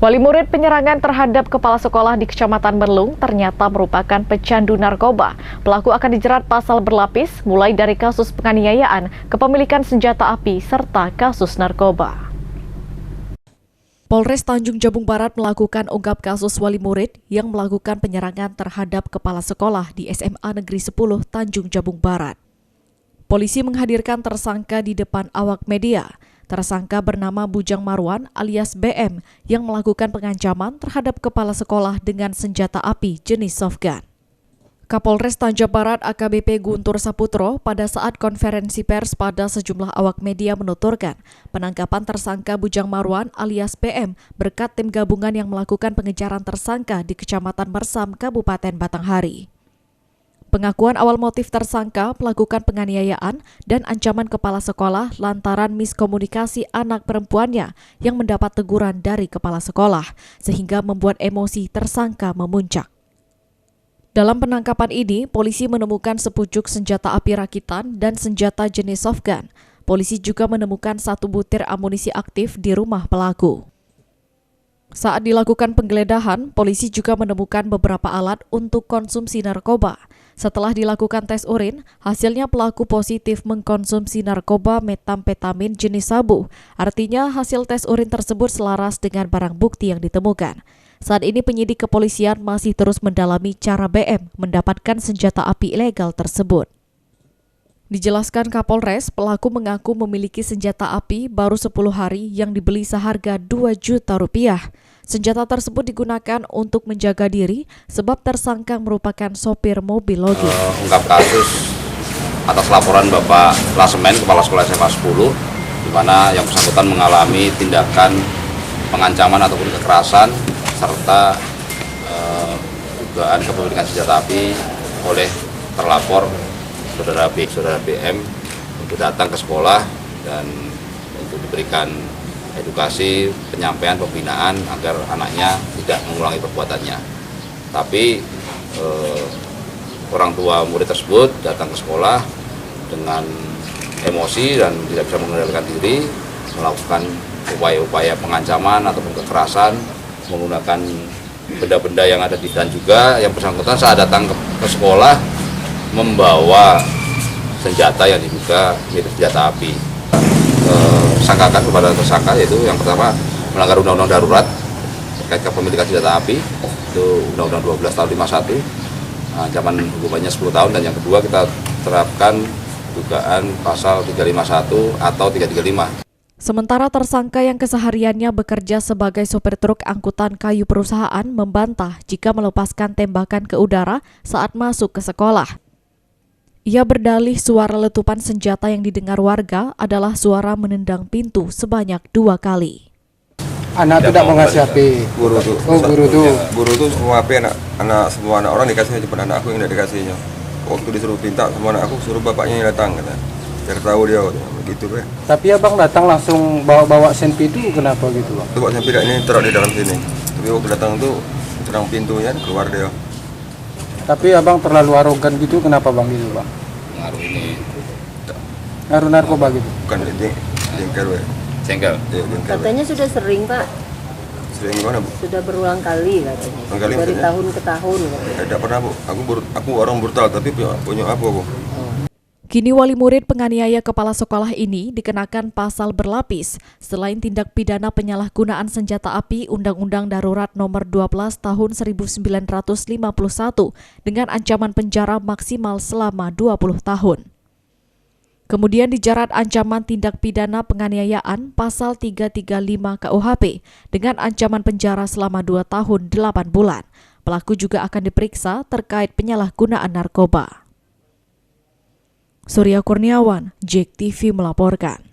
Wali murid penyerangan terhadap kepala sekolah di Kecamatan Merlung ternyata merupakan pecandu narkoba. Pelaku akan dijerat pasal berlapis, mulai dari kasus penganiayaan, kepemilikan senjata api, serta kasus narkoba. Polres Tanjung Jabung Barat melakukan ungkap kasus wali murid yang melakukan penyerangan terhadap kepala sekolah di SMA Negeri 10 Tanjung Jabung Barat. Polisi menghadirkan tersangka di depan awak media. Tersangka bernama Bujang Marwan alias BM yang melakukan pengancaman terhadap kepala sekolah dengan senjata api jenis softgun. Kapolres Tanjung Barat AKBP Guntur Saputro pada saat konferensi pers pada sejumlah awak media menuturkan penangkapan tersangka Bujang Marwan alias BM berkat tim gabungan yang melakukan pengejaran tersangka di Kecamatan Mersam, Kabupaten Batanghari. Pengakuan awal motif tersangka melakukan penganiayaan dan ancaman kepala sekolah lantaran miskomunikasi anak perempuannya yang mendapat teguran dari kepala sekolah, sehingga membuat emosi tersangka memuncak. Dalam penangkapan ini, polisi menemukan sepucuk senjata api rakitan dan senjata jenis softgun. Polisi juga menemukan 1 butir amunisi aktif di rumah pelaku. Saat dilakukan penggeledahan, polisi juga menemukan beberapa alat untuk konsumsi narkoba. Setelah dilakukan tes urin, hasilnya pelaku positif mengkonsumsi narkoba metamfetamin jenis sabu. Artinya hasil tes urin tersebut selaras dengan barang bukti yang ditemukan. Saat ini penyidik kepolisian masih terus mendalami cara BM mendapatkan senjata api ilegal tersebut. Dijelaskan Kapolres, pelaku mengaku memiliki senjata api baru 10 hari yang dibeli seharga 2 juta rupiah. Senjata tersebut digunakan untuk menjaga diri sebab tersangka merupakan sopir mobil logi. Ungkap kasus atas laporan Bapak Lasemen, Kepala Sekolah SMA 10, di mana yang bersangkutan mengalami tindakan pengancaman ataupun kekerasan serta dugaan kepemilikan senjata api oleh terlapor Saudara BM untuk datang ke sekolah dan untuk diberikan edukasi, penyampaian, pembinaan agar anaknya tidak mengulangi perbuatannya. Tapi orang tua murid tersebut datang ke sekolah dengan emosi dan tidak bisa mengendalikan diri, melakukan upaya-upaya pengancaman ataupun kekerasan menggunakan benda-benda yang ada di, dan juga yang bersangkutan saat datang ke sekolah membawa senjata yang diduga mirip senjata api. Sangkakan kepada tersangka yaitu yang pertama melanggar Undang-Undang Darurat terkait kepemilikan senjata api, itu Undang-Undang 12 tahun 51, ancaman hukumannya 10 tahun, dan yang kedua kita terapkan dugaan pasal 351 atau 335. Sementara tersangka yang kesehariannya bekerja sebagai sopir truk angkutan kayu perusahaan membantah jika melepaskan tembakan ke udara saat masuk ke sekolah. Ia berdalih suara letupan senjata yang didengar warga adalah suara menendang pintu sebanyak 2 kali. Anak tidak mau ngasih HP. Guru tuh. Oh, guru tuh semua HP semua anak orang dikasihnya, cuma anak aku yang tidak dikasihnya. Waktu disuruh minta semua anak aku, suruh bapaknya yang datang kata. Biar tahu dia begitu be. Tapi abang datang langsung bawa senpi itu kenapa gitu bang? Bawa senpi ini taruh di dalam sini. Tapi waktu datang tuh serang pintunya keluar dia. Tapi abang terlalu arogan gitu, kenapa bang gitu bang? Pengaruh ini. Ngaruh narkoba gitu? Bukan ini jengkel be. Jengkel. Ya, jengkel. Katanya sudah sering Pak. Sering gimana bu? Sudah berulang kali katanya. Kali Dari misalnya? tahun ke tahun. Tidak pernah bu. Aku orang brutal tapi punya apa bu? Kini wali murid penganiaya kepala sekolah ini dikenakan pasal berlapis selain tindak pidana penyalahgunaan senjata api Undang-Undang Darurat Nomor 12 Tahun 1951 dengan ancaman penjara maksimal selama 20 tahun. Kemudian dijerat ancaman tindak pidana penganiayaan pasal 335 KUHP dengan ancaman penjara selama 2 tahun 8 bulan. Pelaku juga akan diperiksa terkait penyalahgunaan narkoba. Surya Kurniawan, JEK TV melaporkan.